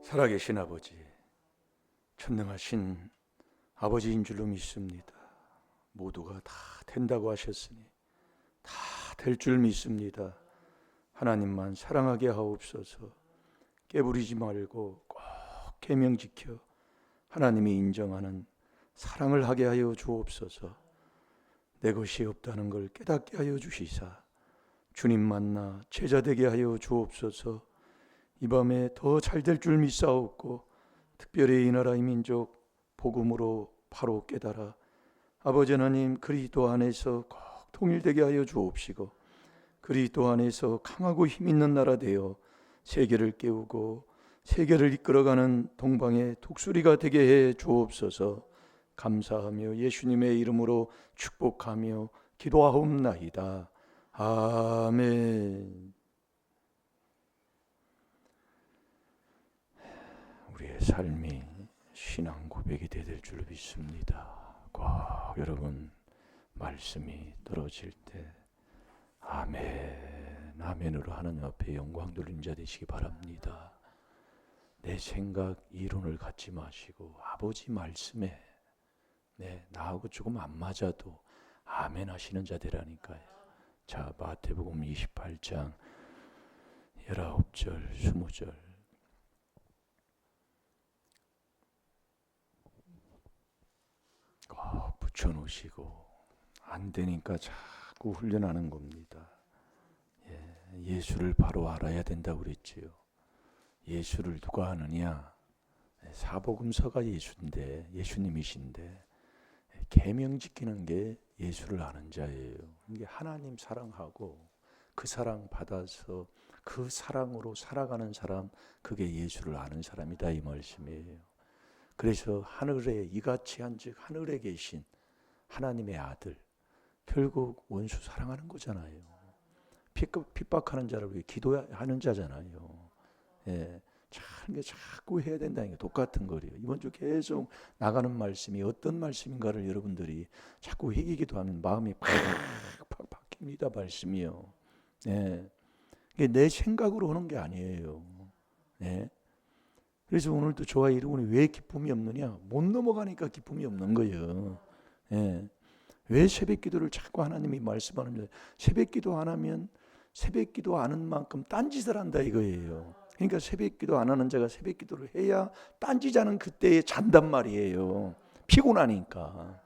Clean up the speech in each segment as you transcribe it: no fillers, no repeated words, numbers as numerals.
살아계신 아버지, 전능하신 아버지인 줄로 믿습니다. 모두가 다 된다고 하셨으니 다 될 줄 믿습니다. 하나님만 사랑하게 하옵소서. 깨부리지 말고 꼭 계명 지켜 하나님이 인정하는 사랑을 하게 하여 주옵소서. 내 것이 없다는 걸 깨닫게 하여 주시사 주님 만나 제자 되게 하여 주옵소서. 이 밤에 더 잘 될 줄 믿사옵고 특별히 이 나라의 민족 복음으로 바로 깨달아 아버지 하나님 그리스도 안에서 꼭 통일되게 하여 주옵시고 그리스도 안에서 강하고 힘있는 나라 되어 세계를 깨우고 세계를 이끌어가는 동방의 독수리가 되게 해 주옵소서. 감사하며 예수님의 이름으로 축복하며 기도하옵나이다. 아멘. 우리의 삶이 신앙 고백이 될 줄 믿습니다. 꼭 여러분 말씀이 떨어질 때 아멘, 아멘으로 하나님 앞에 영광 돌린 자 되시기 바랍니다. 내 생각, 이론을 갖지 마시고 아버지 말씀에 나하고 조금 안 맞아도 아멘 하시는 자 되라니까요. 자, 마태복음 28장 19절, 20절 꼭 붙여놓으시고 안 되니까 자꾸 훈련하는 겁니다. 예수를 바로 알아야 된다고 그랬지요. 예수를 누가 아느냐? 사복음서가 예수인데, 예수님이신데 계명 지키는 게 예수를 아는 자예요. 이게 하나님 사랑하고 그 사랑 받아서 그 사랑으로 살아가는 사람, 그게 예수를 아는 사람이다 이 말씀이에요. 그래서 하늘에 이같이 한즉 하늘에 계신 하나님의 아들, 결국 원수 사랑하는 거잖아요. 핍박하는 자를 위해 기도하는 자잖아요. 자꾸 해야 된다는 게 똑같은 거예요. 이번 주 계속 나가는 말씀이 어떤 말씀인가를 여러분들이 자꾸 회개기도 하면 마음이 팍팍 바뀝니다. 말씀이요. 이게 내 생각으로 오는 게 아니에요. 그래서 오늘도 저와 여러분이 왜 기쁨이 없느냐? 못 넘어가니까 기쁨이 없는 거예요. 왜 새벽기도를 자꾸 하나님이 말씀하는 새벽기도 안 하면 새벽기도 하는 만큼 딴짓을 한다 이거예요. 그러니까 새벽기도 안 하는 자가 새벽기도를 해야 딴짓하는 그때에 잔단 말이에요. 피곤하니까.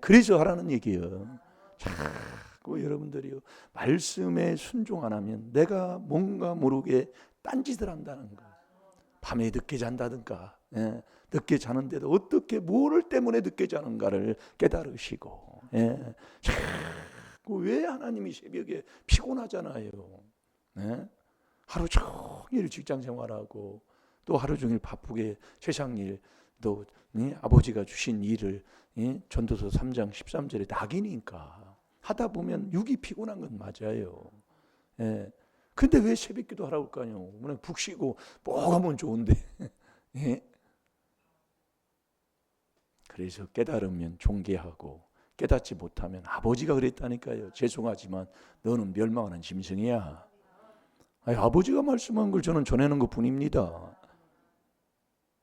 그래서 하라는 얘기예요. 자꾸 여러분들이 말씀에 순종 안 하면 내가 뭔가 모르게 딴짓을 한다는 거예요. 밤에 늦게 잔다든가 늦게 자는데도 어떻게 뭐를 때문에 늦게 자는가를 깨달으시고 자꾸 왜 하나님이 새벽에 피곤하잖아요. 하루 종일 직장 생활하고 또 하루 종일 바쁘게 세상 일 또 아버지가 주신 일을 전도서 3장 13절에 낙이니까 하다 보면 육이 피곤한 건 맞아요. 근데 왜 새벽기도 하라고 할까요? 그냥 푹 쉬고 뭐 하면 좋은데. 그래서 깨달으면 존귀하고 깨닫지 못하면 아버지가 그랬다니까요. 죄송하지만 너는 멸망하는 짐승이야. 아버지가 말씀한 걸 저는 전하는 것뿐입니다.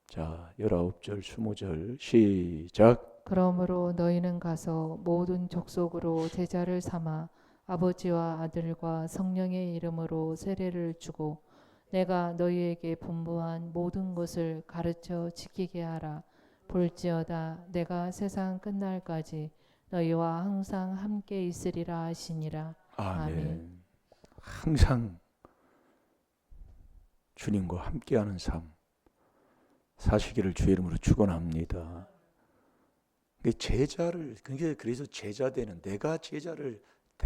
자, 19절 20절 시작. 그러므로 너희는 가서 모든 족속으로 제자를 삼아 아버지와 아들과 성령의 이름으로 세례를 주고 내가 너희에게 분부한 모든 것을 가르쳐 지키게 하라. 볼지어다 내가 세상 끝날까지 너희와 항상 함께 있으리라 하시니라. 아멘. 항상 주님과 함께하는 삶 사시기를 주의 이름으로 축원합니다. 제자를 그래서 제자 되는 내가 제자를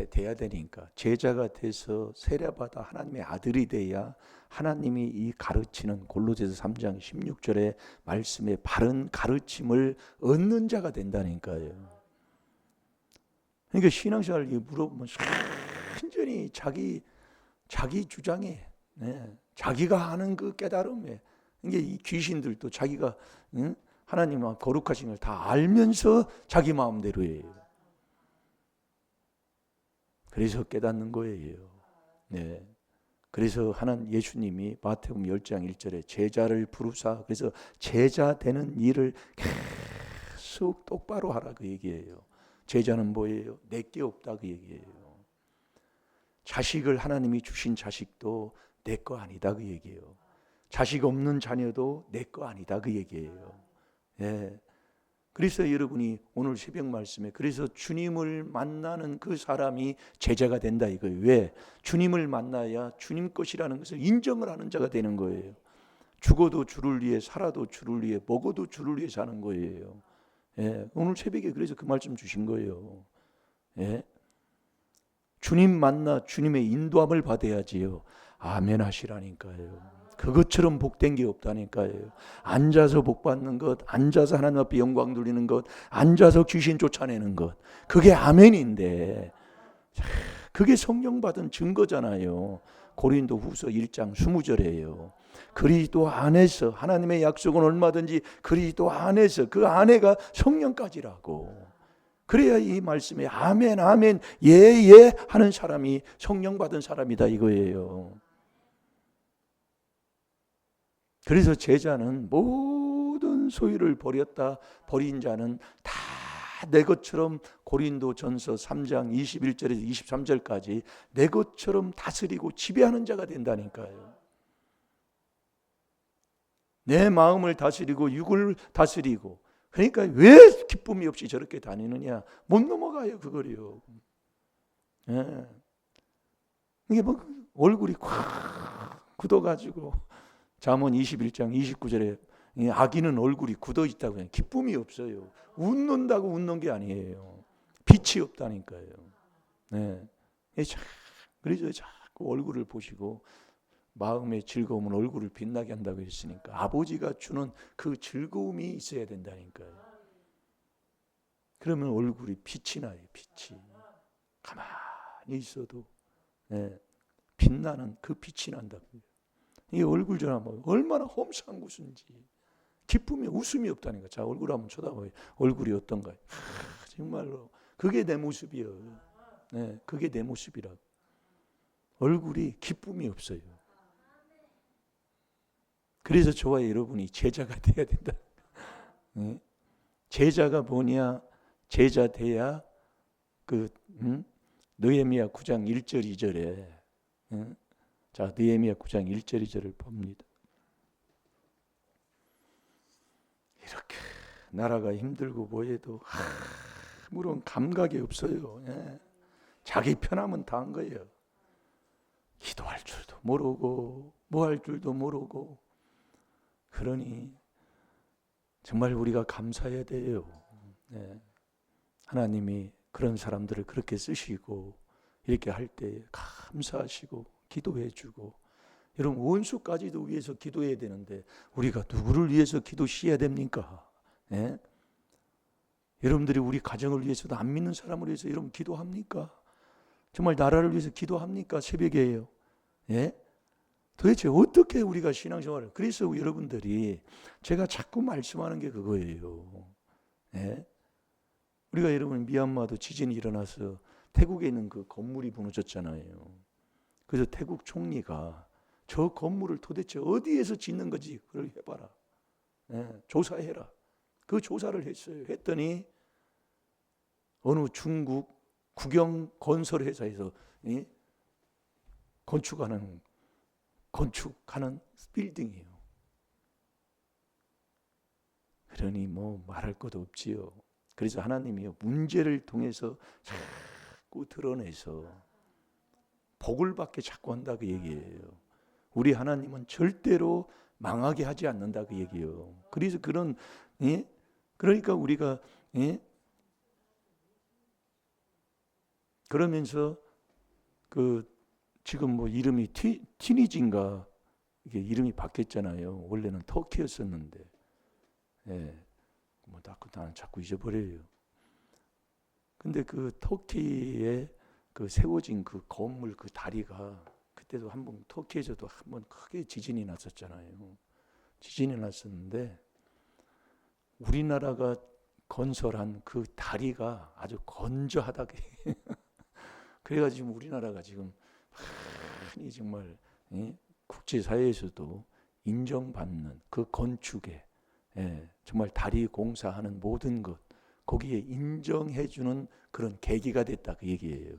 돼야 되니까 제자가 돼서 세례받아 하나님의 아들이 돼야 하나님이 이 가르치는 골로새서 3장 16절의 말씀의 바른 가르침을 얻는 자가 된다니까요. 그러니까 신앙생활을 물어보면 완전히 자기 주장에 자기가 아는 그 깨달음에 이게 이 귀신들도 자기가 하나님 거룩하신 걸 다 알면서 자기 마음대로 해요. 그래서 깨닫는 거예요. 그래서 예수님이 마태복음 10장 1절에 제자를 부르사, 그래서 제자 되는 일을 계속 똑바로 하라 그 얘기예요. 제자는 뭐예요? 내게 없다 그 얘기예요. 자식을 하나님이 주신 자식도 내 거 아니다 그 얘기예요. 자식 없는 자녀도 내 거 아니다 그 얘기예요. 예. 그래서 여러분이 오늘 새벽 말씀에 그래서 주님을 만나는 그 사람이 제자가 된다 이거예요. 왜? 주님을 만나야 주님 것이라는 것을 인정을 하는 자가 되는 거예요. 죽어도 주를 위해, 살아도 주를 위해, 먹어도 주를 위해 사는 거예요. 예. 오늘 새벽에 그래서 그 말씀 주신 거예요. 예. 주님 만나 주님의 인도함을 받아야지요. 아멘 하시라니까요. 그것처럼 복된 게 없다니까요. 앉아서 복 받는 것, 앉아서 하나님 앞에 영광 돌리는 것, 앉아서 귀신 쫓아내는 것, 그게 아멘인데 그게 성령 받은 증거잖아요. 고린도 후서 1장 20절이에요. 그리스도 안에서, 하나님의 약속은 얼마든지 그리스도 안에서, 그 안에가 성령까지라고. 그래야 이 말씀에 아멘 아멘 예예 하는 사람이 성령 받은 사람이다 이거예요. 그래서 제자는 모든 소유를 버린 자는 다 내 것처럼, 고린도전서 3장 21절에서 23절까지 내 것처럼 다스리고 지배하는 자가 된다니까요. 내 마음을 다스리고 육을 다스리고. 그러니까 왜 기쁨이 없이 저렇게 다니느냐? 못 넘어가요 그거요. 예. 이게 뭐 얼굴이 콱 굳어가지고 잠언 21장 29절에 악인은 얼굴이 굳어 있다고 해요. 기쁨이 없어요. 웃는다고 웃는 게 아니에요. 빛이 없다니까요. 네. 그래서 자꾸 얼굴을 보시고 마음의 즐거움은 얼굴을 빛나게 한다고 했으니까 아버지가 주는 그 즐거움이 있어야 된다니까요. 그러면 얼굴이 빛이 나요. 빛이. 가만히 있어도 빛나는 그 빛이 난다고요. 이 얼굴 좀 한번 얼마나 험상궂은지 기쁨이 웃음이 없다니까. 자 얼굴 한번 쳐다봐요. 얼굴이 어떤가요? 정말로 그게 내 모습이에요. 네, 그게 내 모습이라고. 얼굴이 기쁨이 없어요. 그래서 저와 여러분이 제자가 돼야 된다. 네? 제자가 뭐냐? 제자 돼야 느헤미야 9장 1절 2절에 자 느헤미야 9장 1절 2절을 봅니다. 이렇게 나라가 힘들고 뭐해도 아무런 감각이 없어요. 예. 자기 편하면 다 한 거예요. 기도할 줄도 모르고 뭐 할 줄도 모르고. 그러니 정말 우리가 감사해야 돼요. 예. 하나님이 그런 사람들을 그렇게 쓰시고 이렇게 할 때 감사하시고 기도해 주고. 여러분 원수까지도 위해서 기도해야 되는데 우리가 누구를 위해서 기도해야 됩니까? 예? 여러분들이 우리 가정을 위해서도 안 믿는 사람을 위해서 여러분 기도합니까? 정말 나라를 위해서 기도합니까? 새벽에요. 예? 도대체 어떻게 우리가 신앙생활을. 그래서 여러분들이 제가 자꾸 말씀하는 게 그거예요. 예? 우리가 여러분 미얀마도 지진이 일어나서 태국에 있는 그 건물이 무너졌잖아요. 그래서 태국 총리가 저 건물을 도대체 어디에서 짓는 거지? 그걸 해봐라. 예, 조사해라. 그 조사를 했어요. 했더니 어느 중국 국영 건설 회사에서 건축하는 빌딩이에요. 그러니 뭐 말할 것도 없지요. 그래서 하나님이요 문제를 통해서 자꾸 드러내서 복을 받게 자꾸 한다 그 얘기예요. 우리 하나님은 절대로 망하게 하지 않는다 그 얘기예요. 그래서 그러니까 우리가 그러면서 지금 뭐 이름이 티니진가 이게 이름이 바뀌었잖아요. 원래는 터키였었는데, 뭐 나는 자꾸 잊어버려요. 근데 그 터키에 그 세워진 그 건물 그 다리가 그때도 한번 터키에서도 한번 크게 지진이 났었잖아요. 지진이 났었는데 우리나라가 건설한 그 다리가 아주 건조하다게 그래가지고 우리나라가 지금 많이 정말 국제사회에서도 인정받는 그 건축에 정말 다리 공사하는 모든 것 거기에 인정해주는 그런 계기가 됐다 그 얘기예요.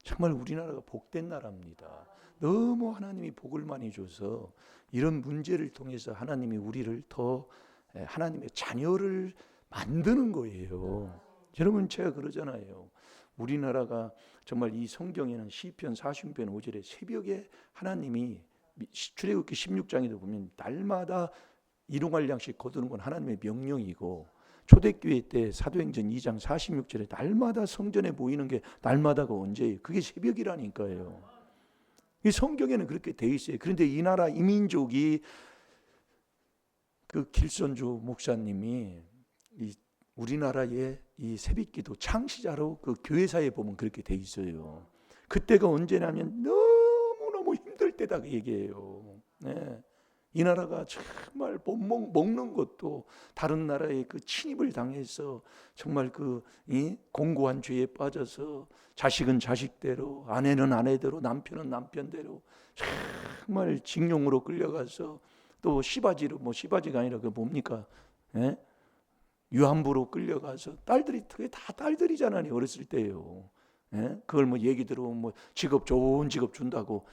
정말 우리나라가 복된 나라입니다. 너무 하나님이 복을 많이 줘서 이런 문제를 통해서 하나님이 우리를 더 하나님의 자녀를 만드는 거예요. 여러분 제가 그러잖아요. 우리나라가 정말 이 성경에는 시편 46편 5절에 새벽에 하나님이 출애굽기 16장에도 보면 날마다 일용할 양식 거두는 건 하나님의 명령이고 초대교회 때 사도행전 2장 46절에 날마다 성전에 모이는 게 날마다가 언제예요? 그게 새벽이라니까요. 이 성경에는 그렇게 돼 있어요. 그런데 이 나라 이민족이 그 길선주 목사님이 이 우리나라의 이 새벽기도 창시자로 그 교회사에 보면 그렇게 돼 있어요. 그때가 언제냐면 너무너무 힘들 때다 그 얘기예요. 이 나라가 정말 먹는 것도 다른 나라의 그 침입을 당해서 정말 그 공고한 죄에 빠져서 자식은 자식대로 아내는 아내대로 남편은 남편대로 정말 징용으로 끌려가서 또 시바지로 시바지가 아니라 그 뭡니까? 유한부로 끌려가서 딸들이 그게 다 딸들이잖아요. 어렸을 때요. 그걸 얘기 들어보면 직업 좋은 직업 준다고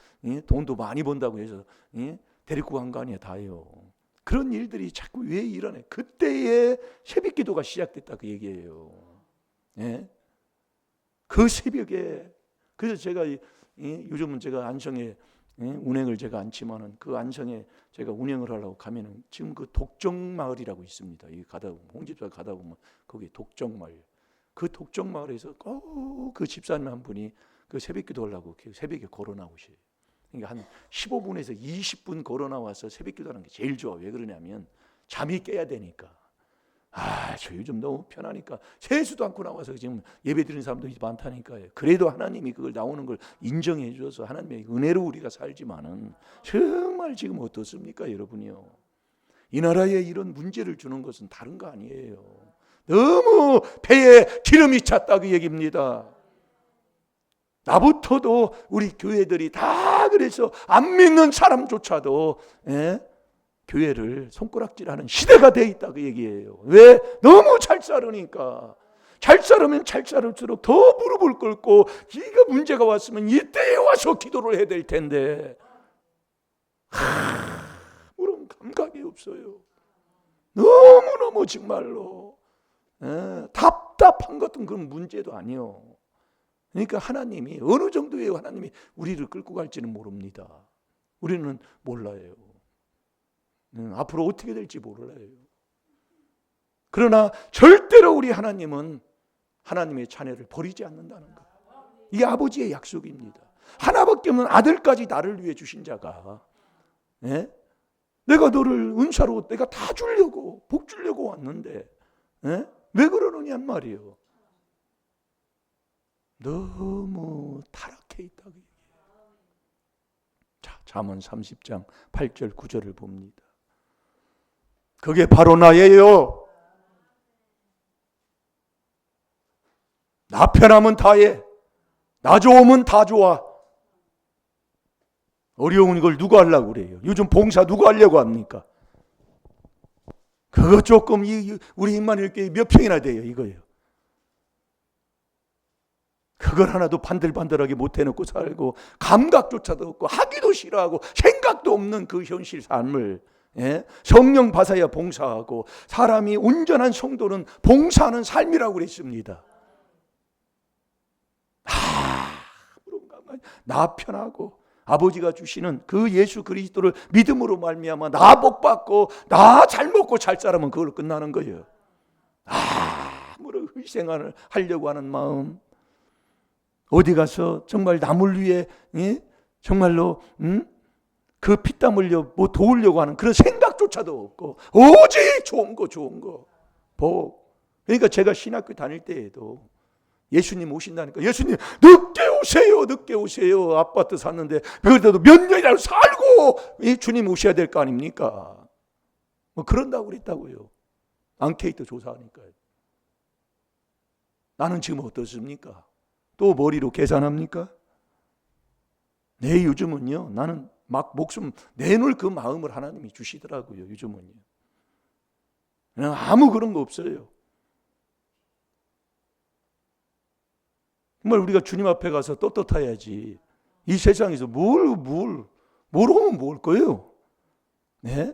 돈도 많이 번다고 해서 데리고 간 거 아니에요. 다요. 그런 일들이 자꾸 왜 일어나요? 그때에 새벽기도가 시작됐다 그 얘기예요. 그 새벽에 그래서 제가 요즘은 제가 안성에 운행을 제가 않지만은 그 안성에 제가 운행을 하려고 가면은 지금 그 독정마을이라고 있습니다. 이 가다 보면 홍집사 가다 보면 거기 독정마을. 그 독정마을에서 꼭 그 집사님 한 분이 그 새벽기도 하려고 새벽에 걸어 나오셔요. 그러니까 한 15분에서 20분 걸어 나와서 새벽기도하는 게 제일 좋아. 왜 그러냐면 잠이 깨야 되니까. 저 요즘 너무 편하니까 세수도 않고 나와서 지금 예배 드리는 사람도 많다니까요. 그래도 하나님이 그걸 나오는 걸 인정해 줘서 하나님의 은혜로 우리가 살지만은 정말 지금 어떻습니까, 여러분이요? 이 나라에 이런 문제를 주는 것은 다른 거 아니에요. 너무 배에 기름이 찼다 그 얘기입니다. 나부터도 우리 교회들이 다 그래서 안 믿는 사람조차도 교회를 손가락질하는 시대가 돼 있다 그 얘기예요. 왜? 너무 잘 살으니까. 잘 살으면 잘 살을수록 더 무릎을 꿇고 이거 문제가 왔으면 이때에 와서 기도를 해야 될 텐데 그런 감각이 없어요. 너무너무 정말로 답답한 것은 그런 문제도 아니요. 그러니까 하나님이 어느 정도의 하나님이 우리를 끌고 갈지는 모릅니다. 우리는 몰라요. 앞으로 어떻게 될지 몰라요. 그러나 절대로 우리 하나님은 하나님의 자녀를 버리지 않는다는 것. 이게 아버지의 약속입니다. 하나밖에 없는 아들까지 나를 위해 주신 자가 내가 너를 은사로 내가 다 주려고 복 주려고 왔는데 왜 그러느냐 말이에요. 너무 타락해 있다. 자, 잠언 30장 8절 9절을 봅니다. 그게 바로 나예요. 나 편하면 다해. 나 좋으면 다 좋아. 어려운 이걸 누가 하려고 그래요? 요즘 봉사 누가 하려고 합니까? 그거 조금 우리 임마누엘 교회 몇 평이나 돼요 이거예요. 그걸 하나도 반들반들하게 못 해놓고 살고 감각조차도 없고 하기도 싫어하고 생각도 없는 그 현실 삶을 성령 받아야 봉사하고 사람이 온전한 성도는 봉사하는 삶이라고 그랬습니다. 나 편하고 아버지가 주시는 그 예수 그리스도를 믿음으로 말미암아 나 복받고 나 잘 먹고 잘 살면 그걸로 끝나는 거예요. 아무런 희생을 하려고 하는 마음 어디 가서 남을 위해 정말로 그 피땀 흘려 도우려고 하는 그런 생각조차도 없고 오직 좋은 거 복. 그러니까 제가 신학교 다닐 때에도 예수님 오신다니까 예수님 늦게 오세요. 아파트 샀는데 그래도 몇 년이라도 살고 주님 오셔야 될 거 아닙니까? 그런다고 그랬다고요. 앙케이트 조사하니까요. 나는 지금 어떻습니까? 또 머리로 계산합니까? 내 요즘은요, 나는 막 목숨 내놓을 그 마음을 하나님이 주시더라고요. 요즘은요. 그냥 아무 그런 거 없어요. 정말 우리가 주님 앞에 가서 떳떳해야지. 이 세상에서 뭘 오면 뭘 거예요? 네?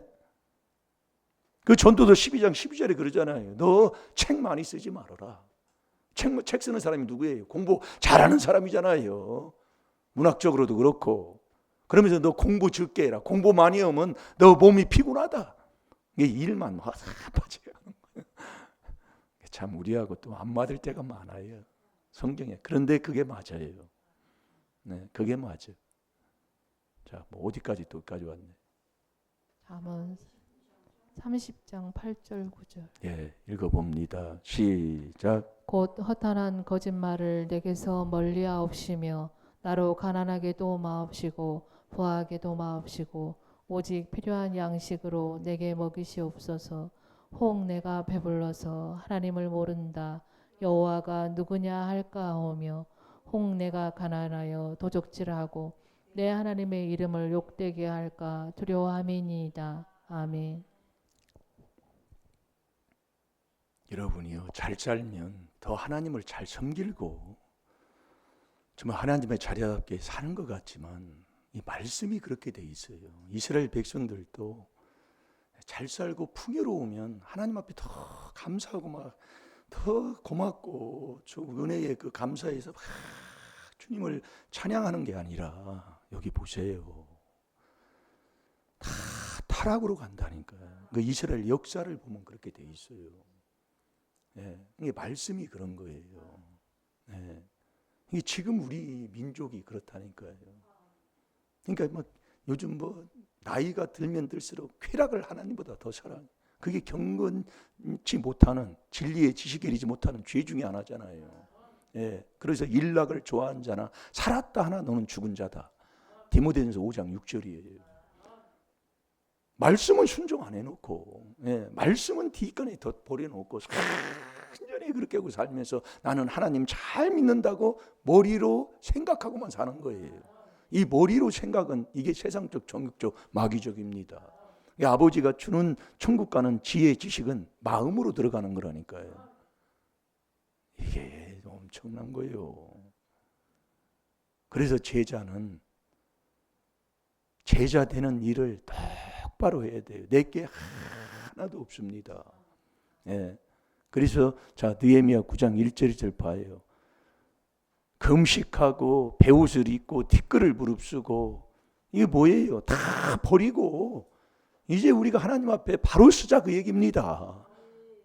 그 전도서 12장 12절에 그러잖아요. 너 책 많이 쓰지 말아라. 책 쓰는 사람이 누구예요? 공부 잘하는 사람이잖아요. 문학적으로도 그렇고. 그러면서 너 공부 적게 해라. 공부 많이 하면 너 몸이 피곤하다. 이게 일만 화사하지. 참 우리하고 또 안 맞을 때가 많아요. 성경에. 그런데 그게 맞아요. 네, 그게 맞아. 자, 뭐 어디까지 왔네. 잠언 30장 8절 9절. 예, 읽어봅니다. 시작. 곧 허탄한 거짓말을 내게서 멀리하옵시며 나로 가난하게도 마옵시고 부하게도 마옵시고 오직 필요한 양식으로 내게 먹이시옵소서. 혹 내가 배불러서 하나님을 모른다 여호와가 누구냐 할까 하오며 혹 내가 가난하여 도적질하고 내 하나님의 이름을 욕되게 할까 두려워함이니이다. 아멘. 여러분이요, 잘 살면 더 하나님을 잘 섬기고 정말 하나님의 자녀답게 사는 것 같지만 이 말씀이 그렇게 돼 있어요. 이스라엘 백성들도 잘 살고 풍요로우면 하나님 앞에 더 감사하고 막 더 고맙고 저 은혜의 그 감사에서 막 주님을 찬양하는 게 아니라 여기 보세요. 다 타락으로 간다니까요. 그 이스라엘 역사를 보면 그렇게 돼 있어요. 예, 이게 말씀이 그런 거예요. 예, 이게 지금 우리 민족이 그렇다니까요. 그러니까 막 요즘 뭐 나이가 들면 들수록 쾌락을 하나님보다 더 사랑. 그게 경건치 못하는 진리의 지식에 이르지 못하는 죄 중에 하나잖아요. 예, 그래서 일락을 좋아하는 자나 살았다 하나 너는 죽은 자다. 디모데전서 5장 6절이에요. 말씀은 순종 안 해놓고, 예, 말씀은 뒷간에 더 버려놓고 완전히 그렇게 하고 살면서 나는 하나님 잘 믿는다고 머리로 생각하고만 사는 거예요. 이 머리로 생각은 이게 세상적 정욕적 마귀적입니다. 아버지가 주는 천국 가는 지혜 지식은 마음으로 들어가는 거라니까요. 이게 엄청난 거예요. 그래서 제자는 제자 되는 일을 똑바로 해야 돼요. 내게 하나도 없습니다. 예. 그래서 자 느헤미야 9장 1절 2절 봐요. 금식하고 베옷을 입고 티끌을 무릅쓰고 이게 뭐예요? 다 버리고 이제 우리가 하나님 앞에 바로 서자 그 얘기입니다.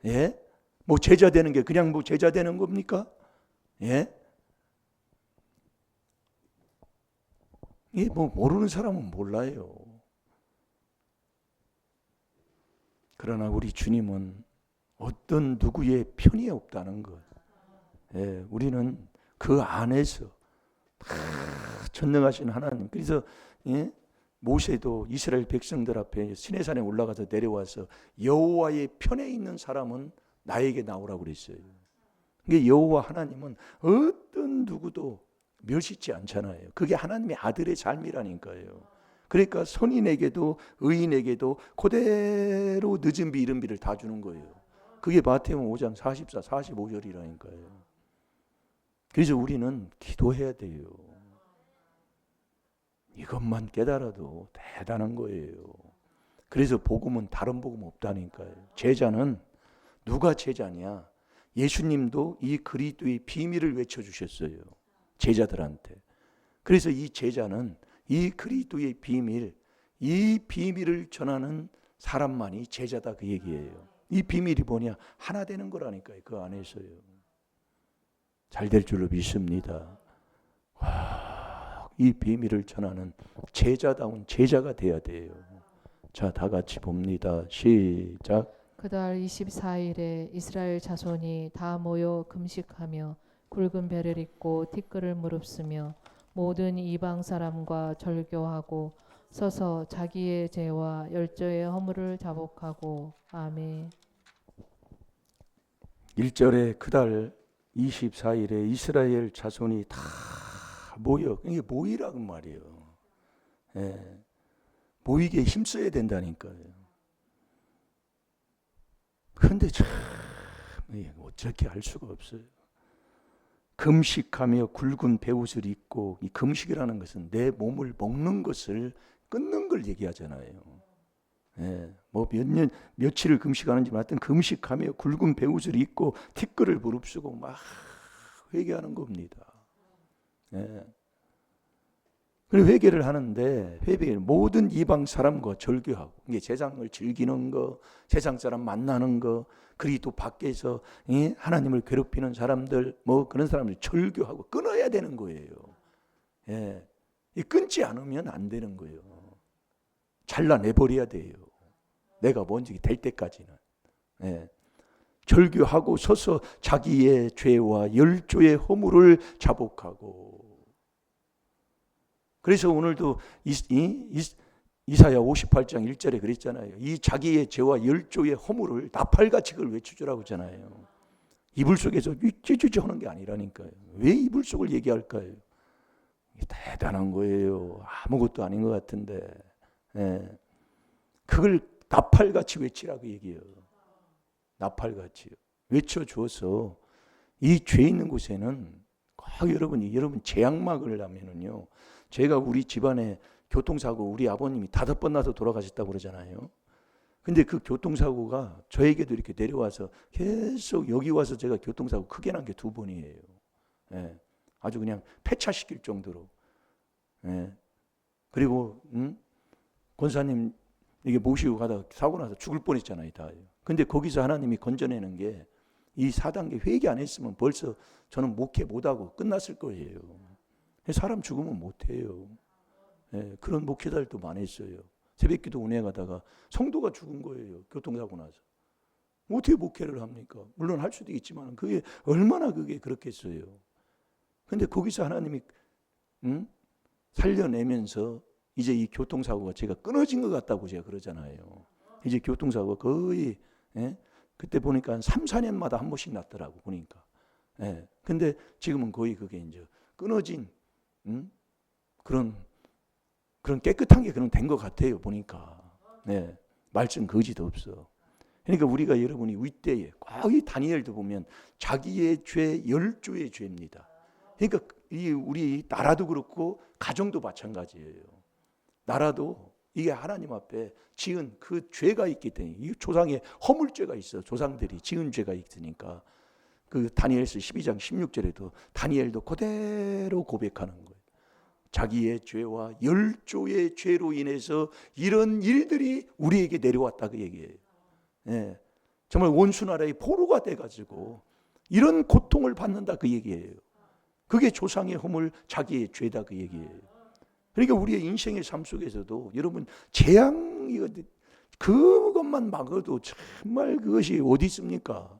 예? 뭐 제자 되는 게 그냥 뭐 제자 되는 겁니까? 예? 예, 뭐 모르는 사람은 몰라요. 그러나 우리 주님은 어떤 누구의 편이 없다는 것. 예, 우리는 그 안에서 다 전능하신 하나님. 그래서 예? 모세도 이스라엘 백성들 앞에 시내산에 올라가서 내려와서 여호와의 편에 있는 사람은 나에게 나오라고 그랬어요. 그게 여호와 하나님은 어떤 누구도 멸시치 않잖아요. 그게 하나님의 아들의 삶이라니까요. 그러니까 선인에게도 의인에게도 그대로 늦은 비 이른 비를 다 주는 거예요. 그게 마태복음 5장 44, 45절이라니까요. 그래서 우리는 기도해야 돼요. 이것만 깨달아도 대단한 거예요. 그래서 복음은 다른 복음 없다니까요. 제자는 누가 제자냐? 예수님도 이 그리스도의 비밀을 외쳐주셨어요. 제자들한테. 그래서 이 제자는 이 그리스도의 비밀, 이 비밀을 전하는 사람만이 제자다 그 얘기예요. 이 비밀이 뭐냐? 하나 되는 거라니까요. 그 안에서요. 잘 될 줄로 믿습니다. 이 비밀을 전하는 제자다운 제자가 돼야 돼요. 자, 다 같이 봅니다. 시작. 그달 24일에 이스라엘 자손이 다 모여 금식하며 굵은 배를 입고 티끌을 무릅쓰며 모든 이방 사람과 절교하고 서서 자기의 죄와 열조의 허물을 자복하고 아멘. 1절에 그달 24일에 이스라엘 자손이 다 모여. 이게 모이라고 말이에요. 예. 모이기에 힘써야 된다니까요. 그런데 참 어떻게 할 수가 없어요. 금식하며 굵은 베옷을 입고, 이 금식이라는 것은 내 몸을 먹는 것을 끊는 걸 얘기하잖아요. 예, 뭐 며칠을 금식하는지 하여튼 금식하며 굵은 베옷을 입고 티끌을 무릅쓰고 막 회개하는 겁니다. 예. 그리고 회개를 하는데 회개를 모든 이방 사람과 절교하고, 이게 세상을 즐기는 거, 세상 사람 만나는 거, 그리고 밖에서 하나님을 괴롭히는 사람들, 뭐 그런 사람들 절교하고 끊어야 되는 거예요. 예, 끊지 않으면 안 되는 거예요. 잘라내버려야 돼요. 내가 먼저 될 때까지는. 예. 절교하고 서서 자기의 죄와 열조의 허물을 자복하고. 그래서 오늘도 이사야 58장 1절에 그랬잖아요. 이 자기의 죄와 열조의 허물을 나팔같이 그걸 외쳐주라고 하잖아요. 이불 속에서 쭈쭈쭈 하는 게 아니라니까요. 왜 이불 속을 얘기할까요? 대단한 거예요. 아무것도 아닌 것 같은데. 예. 그걸 나팔같이 외치라고 얘기해요. 나팔같이요. 외쳐줘서 이 죄 있는 곳에는 꼭 여러분 재앙막을 하면은요. 제가 우리 집안에 교통사고, 우리 아버님이 5번 나서 돌아가셨다고 그러잖아요. 근데 그 교통사고가 저에게도 이렇게 내려와서 계속 여기 와서 제가 교통사고 크게 난 게 2번이에요. 예. 아주 그냥 폐차시킬 정도로. 예. 그리고 권사님 이게 모시고 가다가 사고 나서 죽을 뻔했잖아요, 다. 근데 거기서 하나님이 건져내는 게 이 4단계 회개 안 했으면 벌써 저는 목회 못하고 끝났을 거예요. 사람 죽으면 못해요. 예, 그런 목회자들도 많았어요. 새벽기도 은혜 가다가 성도가 죽은 거예요. 교통사고 나서. 어떻게 목회를 합니까? 물론 할 수도 있지만 그게 얼마나 그게 그렇겠어요. 근데 거기서 하나님이 살려내면서 이제 이 교통사고가 제가 끊어진 것 같다고 제가 그러잖아요. 이제 교통사고가 거의 그때 보니까 한 3, 4년마다 한 번씩 났더라고 보니까. 근데 지금은 거의 그게 이제 끊어진 그런 깨끗한 게 그런 된 것 같아요 보니까. 말씀 거지도 없어. 그러니까 우리가 여러분이 윗대에 거의 다니엘도 보면 자기의 죄 열조의 죄입니다. 그러니까 우리 나라도 그렇고 가정도 마찬가지예요. 나라도 이게 하나님 앞에 지은 그 죄가 있기 때문에, 이 조상의 허물죄가 있어. 조상들이 지은 죄가 있으니까 그 다니엘서 12장 16절에도 다니엘도 그대로 고백하는 거예요. 자기의 죄와 열조의 죄로 인해서 이런 일들이 우리에게 내려왔다 그 얘기예요. 정말 원수나라의 포로가 돼가지고 이런 고통을 받는다 그 얘기예요. 그게 조상의 허물, 자기의 죄다 그 얘기예요. 그러니까 우리의 인생의 삶 속에서도 여러분 재앙이 그것만 막아도 정말 그것이 어디 있습니까?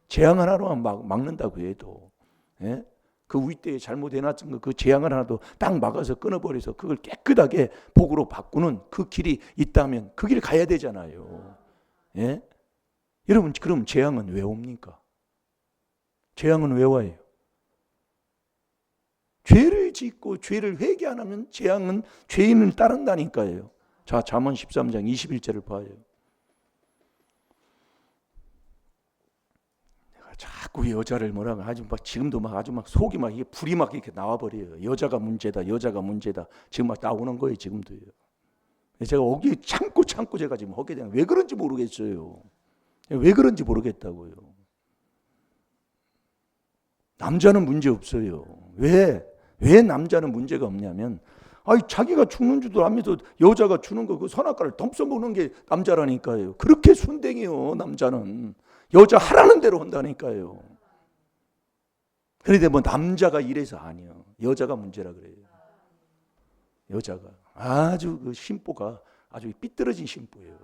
재앙 하나로만 막는다고 해도 그 윗대에 잘못 해놨던 거 그 재앙을 하나도 딱 막아서 끊어버려서 그걸 깨끗하게 복으로 바꾸는 그 길이 있다면 그 길 가야 되잖아요. 여러분 그럼 재앙은 왜 옵니까? 재앙은 왜 와요? 죄를 짓고 죄를 회개 안 하면 재앙은 죄인을 따른다니까요. 자, 잠언 13장 21절을 봐요. 내가 자꾸 여자를 뭐라고 아주 막 지금도 막 아주 막 속이 막 이게 불이 막 이렇게 나와버려요. 여자가 문제다, 여자가 문제다. 지금 막 나오는 거예요, 지금도요. 제가 어기 참고 제가 지금 하게 되는 왜 그런지 모르겠어요. 왜 그런지 모르겠다고요. 남자는 문제 없어요. 왜 남자는 문제가 없냐면, 자기가 죽는 줄도 알면서 여자가 주는 거 그 선악과를 덤써먹는 게 남자라니까요. 그렇게 순댕이요, 남자는. 여자 하라는 대로 한다니까요. 그런데 뭐 남자가 이래서 아니요. 여자가 문제라 그래요. 여자가 아주 그 심보가 아주 삐뚤어진 심보예요.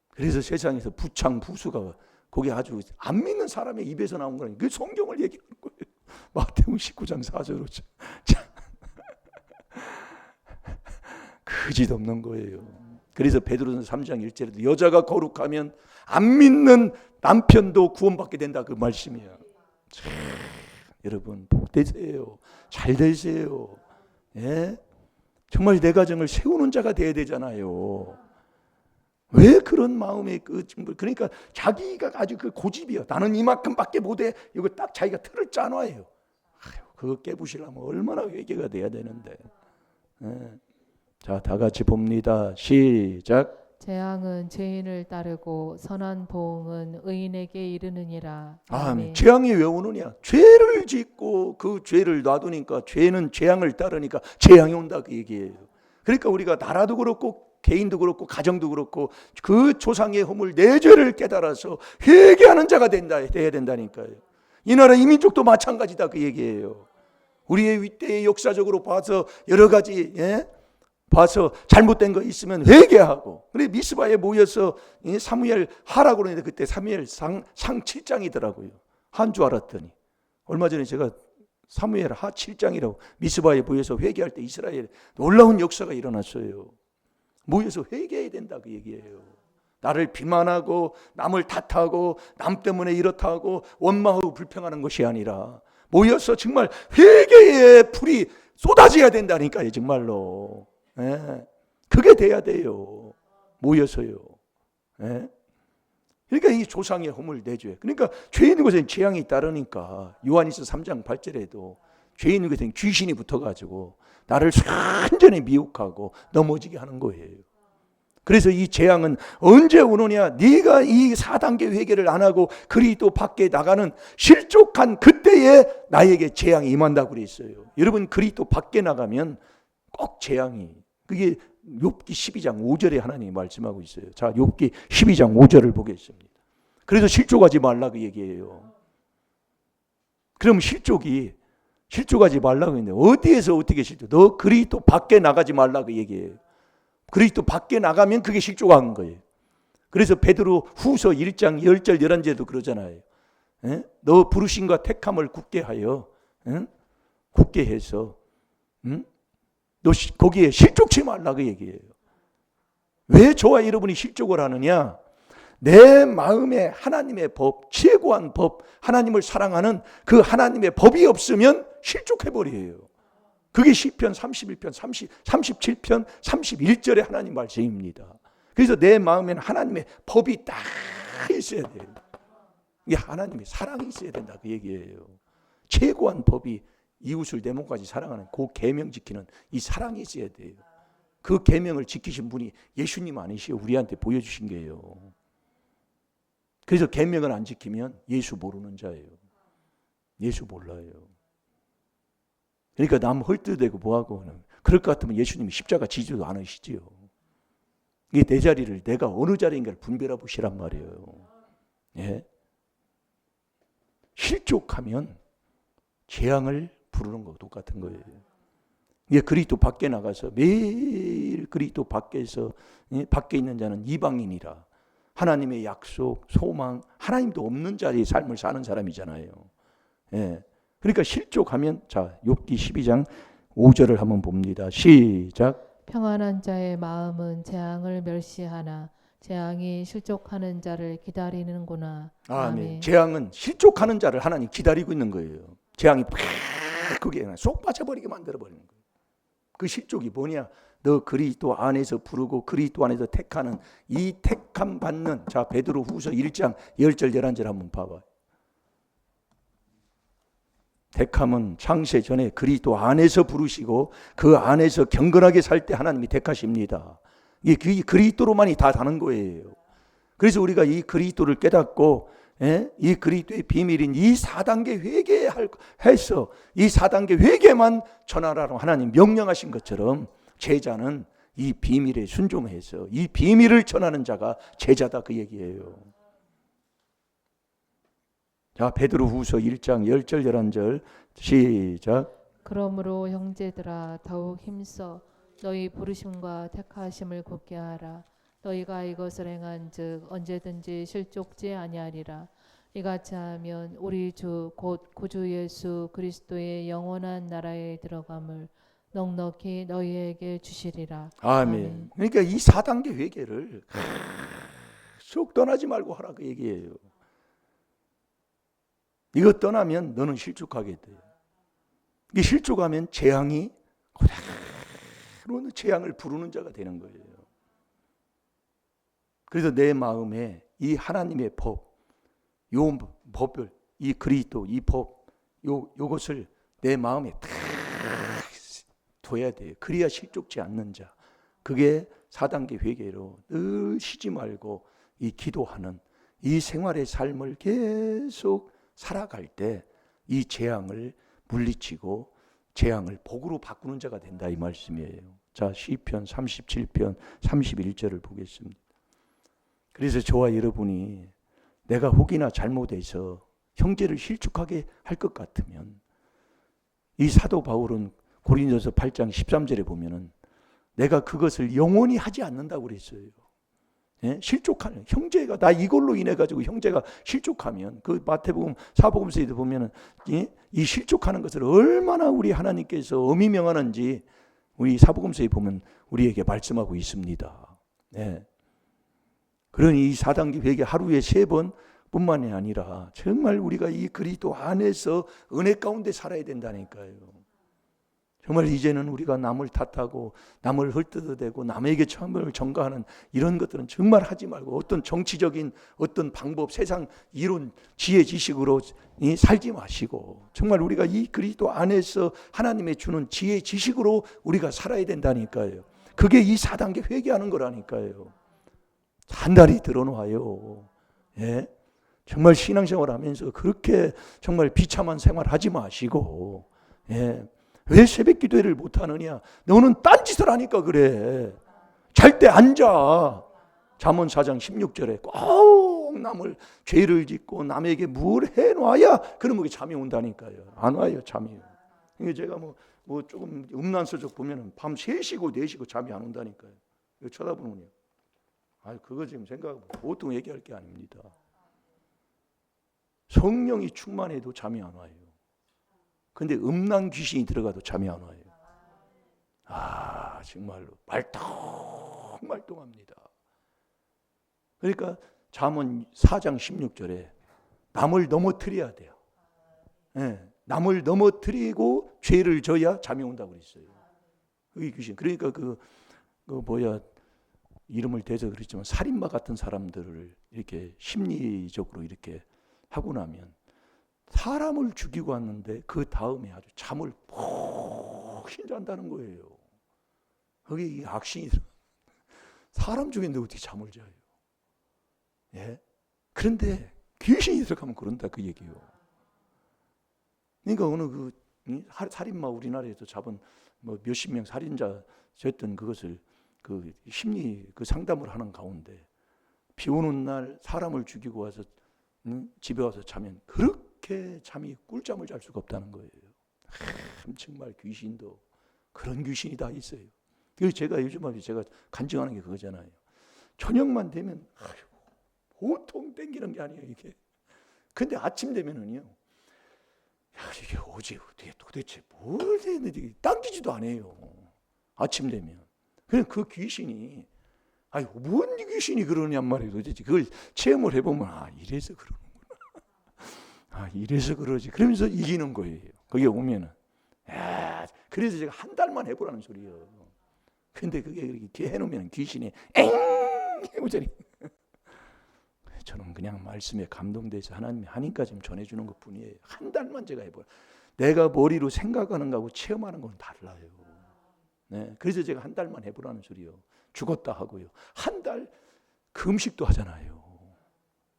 그래서 세상에서 부창 부수가 거기 아주 안 믿는 사람의 입에서 나온 거라니까. 그 성경을 얘기하는 거예요. 마태복음 19장 4절로 그짓없는 거예요. 그래서 베드로전서 3장 1절에도 여자가 거룩하면 안 믿는 남편도 구원받게 된다 그 말씀이에요. 여러분 복 되세요. 잘 되세요. 정말 내 가정을 세우는 자가 돼야 되잖아요. 왜 그런 마음에 그러니까 자기가 아주 그 고집이야. 나는 이만큼밖에 못해. 이거 딱 자기가 틀을 짜놔요. 그거 깨부시려면 얼마나 회개가 돼야 되는데. 네. 자, 다 같이 봅니다. 시작. 재앙은 죄인을 따르고 선한 보응은 의인에게 이르느니라. 아멘. 재앙이 왜 오느냐? 죄를 짓고 그 죄를 놔두니까 죄는 재앙을 따르니까 재앙이 온다 그 얘기예요. 그러니까 우리가 나라도 그렇고 개인도 그렇고 가정도 그렇고 그 조상의 허물 내 죄를 깨달아서 회개하는 자가 돼야 된다니까요. 이 나라 이민족도 마찬가지다 그 얘기예요. 우리의 윗대의 역사적으로 봐서 여러 가지 봐서 잘못된 거 있으면 회개하고. 그래 미스바에 모여서 사무엘 하라고 그러는데 그때 사무엘 상 7장이더라고요. 한 줄 알았더니 얼마 전에 제가 사무엘 하 7장이라고 미스바에 모여서 회개할 때 이스라엘에 놀라운 역사가 일어났어요. 모여서 회개해야 된다 그 얘기예요. 나를 비난하고 남을 탓하고 남 때문에 이렇다고 원망하고 불평하는 것이 아니라 모여서 정말 회개의 불이 쏟아져야 된다니까요. 정말로. 그게 돼야 돼요. 모여서요. 그러니까 이 조상의 허물 내죄. 그러니까 죄 있는 곳에는 재앙이 따르니까 요한일서 3장 8절에도 죄 있는 곳에는 귀신이 붙어가지고 나를 완전히 미혹하고 넘어지게 하는 거예요. 그래서 이 재앙은 언제 오느냐? 네가 이 4단계 회개를 안 하고 그리스도 밖에 나가는 실족한 그때에 나에게 재앙이 임한다고 그랬어요. 여러분 그리스도 밖에 나가면 꼭 재앙이. 그게 욥기 12장 5절에 하나님이 말씀하고 있어요. 자, 욥기 12장 5절을 보겠습니다. 그래서 실족하지 말라 그 얘기예요. 그럼 실족하지 말라고 했는데 어디에서 어떻게 실족? 너 그리스도 밖에 나가지 말라 그 얘기예요. 그리스도 밖에 나가면 그게 실족한 거예요. 그래서 베드로 후서 1장 10절 11절도 그러잖아요. 너 부르심과 택함을 굳게 하여 굳게 해서 너 거기에 실족치 말라 그 얘기예요. 왜 저와 여러분이 실족을 하느냐? 내 마음에 하나님의 법, 최고한 법, 하나님을 사랑하는 그 하나님의 법이 없으면 실족해버려요. 그게 시편 31편, 37편, 31절의 하나님 말씀입니다. 그래서 내 마음에는 하나님의 법이 딱 있어야 돼요. 이게 하나님의 사랑이 있어야 된다 그 얘기예요. 최고한 법이 이웃을 내 몸까지 사랑하는 그 계명 지키는 이 사랑이 있어야 돼요. 그 계명을 지키신 분이 예수님 아니시요 우리한테 보여주신 거예요. 그래서 계명을 안 지키면 예수 모르는 자예요. 예수 몰라요. 그러니까 남 헐뜯대고 뭐하고 그럴 것 같으면 예수님이 십자가 지지도 않으시지요. 이게 내 자리를 내가 어느 자리인가를 분별해 보시란 말이에요. 예? 실족하면 재앙을 부르는 거 똑같은 거예요. 이게 그리스도 밖에 나가서 매일 그리스도 밖에서 밖에 있는 자는 이방인이라 하나님의 약속, 소망, 하나님도 없는 자리의 삶을 사는 사람이잖아요. 예. 그러니까 실족하면 자 욥기 12장 5절을 한번 봅니다. 시작. 평안한 자의 마음은 재앙을 멸시하나 재앙이 실족하는 자를 기다리는구나. 아멘. 재앙은 실족하는 자를 하나님 기다리고 있는 거예요. 재앙이 그게 쏙 빠져버리게 만들어버리는 거예요. 그 실족이 뭐냐? 너 그리스도 안에서 부르고 그리스도 안에서 택하는 이 택함 받는 자 베드로 후서 1장 10절 11절 한번 봐봐요. 택함은 창세 전에 그리스도 안에서 부르시고 그 안에서 경건하게 살 때 하나님이 택하십니다. 이게 그리스도로만이 다 다는 거예요. 그래서 우리가 이 그리스도를 깨닫고 이 그리스도의 비밀인 이 4단계 회개해서 이 4단계 회개만 전하라고 하나님 명령하신 것처럼 제자는 이 비밀에 순종해서 이 비밀을 전하는 자가 제자다 그 얘기예요. 자, 베드로후서 1장 10절 11절 시작. 그러므로 형제들아 더욱 힘써 너희 부르심과 택하심을 굳게 하라. 너희가 이것을 행한즉 언제든지 실족지 아니하리라. 이같이 하면 우리 주 곧 구주 예수 그리스도의 영원한 나라에 들어감을 넉넉히 너희에게 주시리라. 아멘. 그러니까 이 4단계 회개를 쏙 떠나지 말고 하라 그 얘기예요. 이거 떠나면 너는 실족하게 돼요. 이 실족하면 재앙이 때로는 재앙을 부르는 자가 되는 거예요. 그래서 내 마음에 이 하나님의 법, 요 법을, 이 그리스도, 이 법, 요것을 내 마음에 다 둬야 돼요. 그래야 실족지 않는 자. 그게 4단계 회개로 늘 쉬지 말고 이 기도하는 이 생활의 삶을 계속 살아갈 때 이 재앙을 물리치고 재앙을 복으로 바꾸는 자가 된다, 이 말씀이에요. 자, 시편 37편 31절을 보겠습니다. 그래서 저와 여러분이 내가 혹이나 잘못해서 형제를 실족하게 할 것 같으면 이 사도 바울은 고린도서 8장 13절에 보면은 내가 그것을 영원히 하지 않는다고 그랬어요. 예? 실족하는 형제가 나 이걸로 인해 가지고 형제가 실족하면 그 마태복음 사복음서에도 보면은 이 실족하는 것을 얼마나 우리 하나님께서 엄히 명하는지 우리 사복음서에 보면 우리에게 말씀하고 있습니다. 예. 그러니 이 4단계 회개 하루에 3번 뿐만이 아니라 정말 우리가 이 그리스도 안에서 은혜 가운데 살아야 된다니까요. 정말 이제는 우리가 남을 탓하고 남을 헐뜯어대고 남에게 처음을 전가하는 이런 것들은 정말 하지 말고 어떤 정치적인 어떤 방법, 세상 이론, 지혜, 지식으로 살지 마시고 정말 우리가 이 그리스도 안에서 하나님의 주는 지혜, 지식으로 우리가 살아야 된다니까요. 그게 이 4단계 회개하는 거라니까요. 단단히 드러놔요. 예? 정말 신앙생활 하면서 그렇게 정말 비참한 생활 하지 마시고, 예? 왜 새벽 기도회를 못하느냐? 너는 딴짓을 하니까 그래. 잘 때 앉아. 잠언 4장 16절에 꼭 남을 죄를 짓고 남에게 뭘 해놔야 그러면 잠이 온다니까요. 안 와요, 잠이. 제가 뭐 조금 음란서적 보면은 밤 3시고 4시고 잠이 안 온다니까요. 쳐다보는군요. 그거 지금 생각하고 보통 얘기할 게 아닙니다. 성령이 충만해도 잠이 안 와요. 근데 음란 귀신이 들어가도 잠이 안 와요. 정말로 말똥말똥합니다. 그러니까 잠언 4장 16절에 남을 넘어뜨려야 돼요. 네, 남을 넘어뜨리고 죄를 져야 잠이 온다고 그랬어요. 그게 귀신. 그러니까 이름을 대서 그랬지만 살인마 같은 사람들을 이렇게 심리적으로 이렇게 하고 나면 사람을 죽이고 왔는데 그 다음에 아주 잠을 푹 잔다는 거예요. 거기에 이 악신이 사람 죽였는데 어떻게 잠을 자요? 예? 그런데 귀신이 들어가면 그런다 그 얘기예요. 그러니까 어느 살인마 우리나라에서 잡은 몇십 명 살인자 됐던 그것을 그 심리 상담을 하는 가운데 비 오는 날 사람을 죽이고 와서 집에 와서 자면 그렇게 잠이 꿀잠을 잘 수가 없다는 거예요. 정말 귀신도 그런 귀신이 다 있어요. 그래서 제가 요즘 제가 간증하는 게 그거잖아요. 저녁만 되면 보통 땡기는 게 아니에요 이게. 근데 아침 되면은요, 이게 어제 도대체 뭘 했는지 당기지도 않아요. 아침 되면. 그냥 그 귀신이 뭔 귀신이 그러냔 말이에요. 도대체 그걸 체험을 해보면 이래서 그러는구나. 이래서 그러지. 그러면서 이기는 거예요. 거기 오면은. 그래서 제가 한 달만 해보라는 소리예요. 근데 그게 이렇게 해놓으면 귀신이 해보자니. 저는 그냥 말씀에 감동돼서 하나님이 하니까 지금 전해주는 것 뿐이에요. 한 달만 제가 해보라. 내가 머리로 생각하는 거하고 체험하는 건 달라요. 네, 그래서 제가 한 달만 해보라는 소리요. 죽었다 하고요. 한 달 금식도 하잖아요.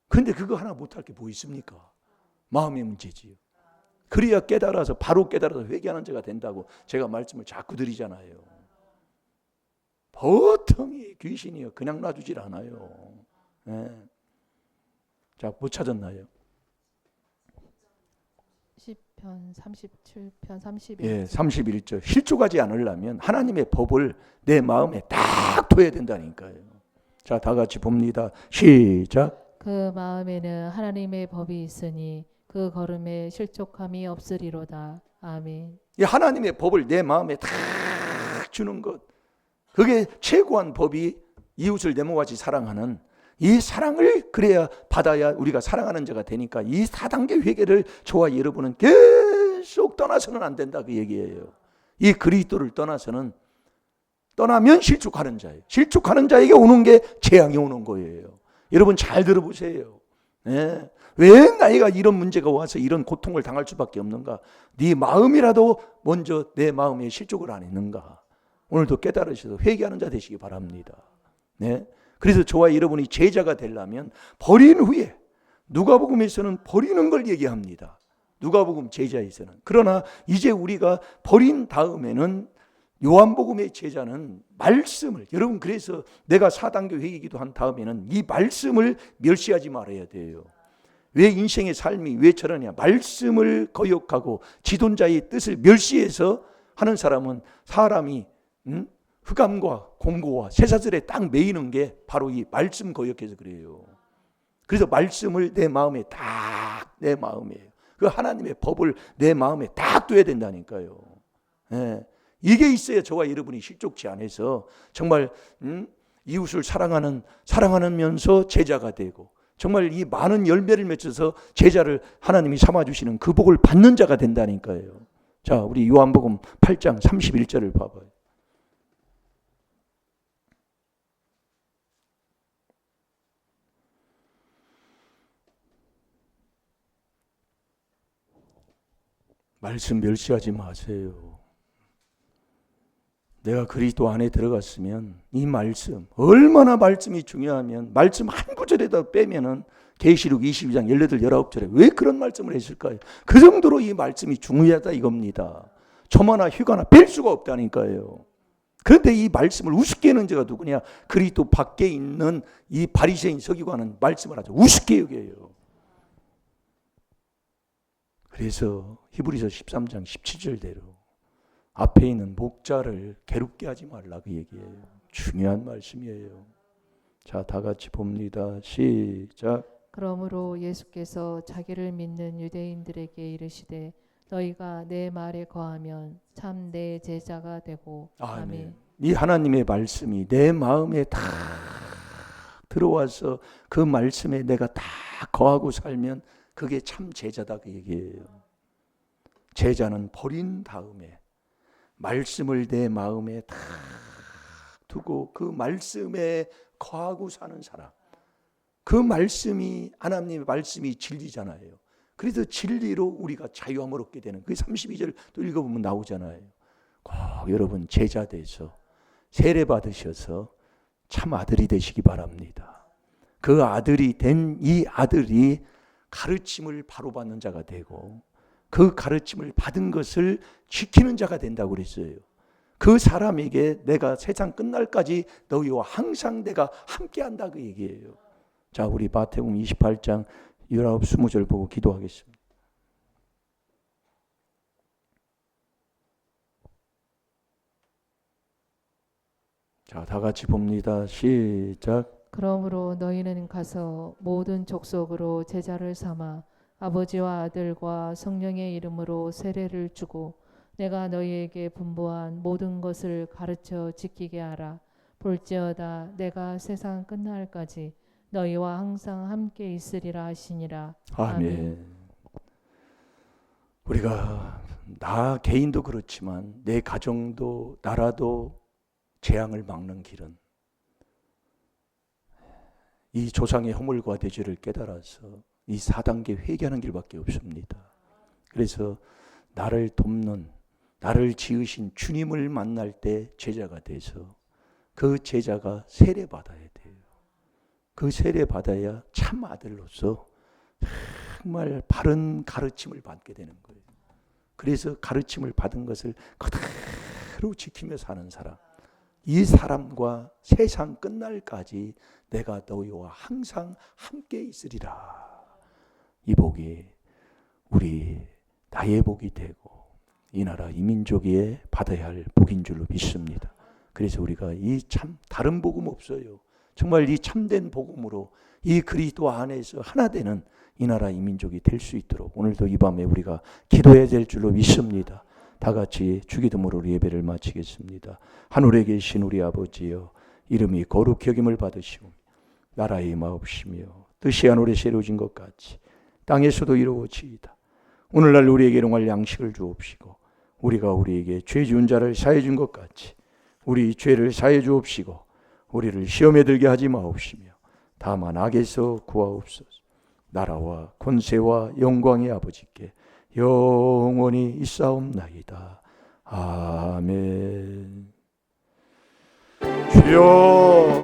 근데 그거 하나 못할 게 뭐 있습니까? 마음의 문제지요. 그래야 깨달아서 바로 깨달아서 회개하는 자가 된다고 제가 말씀을 자꾸 드리잖아요. 보통이 귀신이요. 그냥 놔두질 않아요. 네. 자, 못 찾았나요? 시편 37편 31절. 예, 31절. 실족하지 않으려면 하나님의 법을 내 마음에 딱 둬야 된다니까요. 자, 다 같이 봅니다. 시작. 그 마음에는 하나님의 법이 있으니 그 걸음에 실족함이 없으리로다. 아멘. 이 하나님의 법을 내 마음에 딱 주는 것, 그게 최고한 법이 이웃을 내 몸같이 사랑하는 이 사랑을 그래야 받아야 우리가 사랑하는 자가 되니까 이 4단계 회개를 저와 여러분은 계속 떠나서는 안 된다 그 얘기예요. 이 그리스도를 떠나서는 떠나면 실족하는 자예요. 실족하는 자에게 오는 게 재앙이 오는 거예요. 여러분 잘 들어보세요. 예. 왜 나이가 이런 문제가 와서 이런 고통을 당할 수밖에 없는가? 네 마음이라도 먼저 내 마음에 실족을 안 했는가? 오늘도 깨달으셔서 회개하는 자 되시기 바랍니다. 네. 그래서 저와 여러분이 제자가 되려면 버린 후에, 누가복음에서는 버리는 걸 얘기합니다. 누가복음 제자에서는. 그러나 이제 우리가 버린 다음에는 요한복음의 제자는 말씀을, 여러분 그래서 내가 4단계 회개기도 한 다음에는 이 말씀을 멸시하지 말아야 돼요. 왜 인생의 삶이 왜 저러냐? 말씀을 거역하고 지존자의 뜻을 멸시해서 하는 사람은 사람이 흑암과 공고와 쇠사슬에 딱 매이는 게 바로 이 말씀 거역해서 그래요. 그래서 말씀을 내 마음에 딱, 내 마음에 그 하나님의 법을 내 마음에 딱 둬야 된다니까요. 예. 이게 있어야 저와 여러분이 실족치 않아서 정말 이웃을 사랑하면서 제자가 되고 정말 이 많은 열매를 맺어서 제자를 하나님이 삼아주시는 그 복을 받는 자가 된다니까요. 자, 우리 요한복음 8장 31절을 봐봐요. 말씀 멸시하지 마세요. 내가 그리스도 안에 들어갔으면 이 말씀, 얼마나 말씀이 중요하면 말씀 한 구절에다 빼면은 계시록 22장 18, 19절에 왜 그런 말씀을 했을까요? 그 정도로 이 말씀이 중요하다 이겁니다. 저마나 휴가나 뺄 수가 없다니까요. 그런데 이 말씀을 우습게 하는 자가 누구냐? 그리스도 밖에 있는 이 바리새인 서기관은 말씀을 아주 우습게 여겨요. 그래서 히브리서 13장 17절대로 앞에 있는 목자를 괴롭게 하지 말라 그 얘기예요. 중요한 말씀이에요. 자, 다 같이 봅니다. 시작. 그러므로 예수께서 자기를 믿는 유대인들에게 이르시되 너희가 내 말에 거하면 참 내 제자가 되고. 아멘. 이 하나님의 말씀이 내 마음에 다 들어와서 그 말씀에 내가 다 거하고 살면 그게 참 제자다 그 얘기예요. 제자는 버린 다음에 말씀을 내 마음에 다 두고 그 말씀에 거하고 사는 사람. 그 말씀이 하나님의 말씀이 진리잖아요. 그래서 진리로 우리가 자유함을 얻게 되는 그 32절 또 읽어보면 나오잖아요. 꼭 여러분 제자 돼서 세례 받으셔서 참 아들이 되시기 바랍니다. 그 아들이 된 이 아들이 가르침을 바로 받는 자가 되고 그 가르침을 받은 것을 지키는 자가 된다고 그랬어요. 그 사람에게 내가 세상 끝날까지 너희와 항상 내가 함께한다 그 얘기예요. 자, 우리 마태복음 28장 19, 20절 보고 기도하겠습니다. 자, 다 같이 봅니다. 시작. 그러므로 너희는 가서 모든 족속으로 제자를 삼아 아버지와 아들과 성령의 이름으로 세례를 주고 내가 너희에게 분부한 모든 것을 가르쳐 지키게 하라. 볼지어다 내가 세상 끝날까지 너희와 항상 함께 있으리라 하시니라. 아멘. 우리가 나 개인도 그렇지만 내 가정도 나라도 재앙을 막는 길은 이 조상의 허물과 대죄를 깨달아서 이 4단계 회개하는 길밖에 없습니다. 그래서 나를 돕는 나를 지으신 주님을 만날 때 제자가 돼서 그 제자가 세례 받아야 돼요. 그 세례 받아야 참 아들로서 정말 바른 가르침을 받게 되는 거예요. 그래서 가르침을 받은 것을 그대로 지키며 사는 사람. 이 사람과 세상 끝날까지 내가 너희와 항상 함께 있으리라. 이 복이 우리 나의 복이 되고 이 나라 이 민족이 받아야 할 복인 줄로 믿습니다. 그래서 우리가 이 참 다른 복음 없어요. 정말 이 참된 복음으로 이 그리스도 안에서 하나 되는 이 나라 이 민족이 될 수 있도록 오늘도 이 밤에 우리가 기도해야 될 줄로 믿습니다. 다 같이 주기도문으로 예배를 마치겠습니다. 하늘에 계신 우리 아버지여, 이름이 거룩히 여김을 받으시오. 나라의 마옵시며 뜻이 하늘에 이루어진 것 같이 땅에서도 이루어지이다. 오늘날 우리에게 일용할 양식을 주옵시고 우리가 우리에게 죄 지은 자를 사해 준 것 같이 우리 죄를 사해 주옵시고 우리를 시험에 들게 하지 마옵시며 다만 악에서 구하옵소서. 나라와 권세와 영광의 아버지께 영원히 있사옵나이다. 아멘. 주여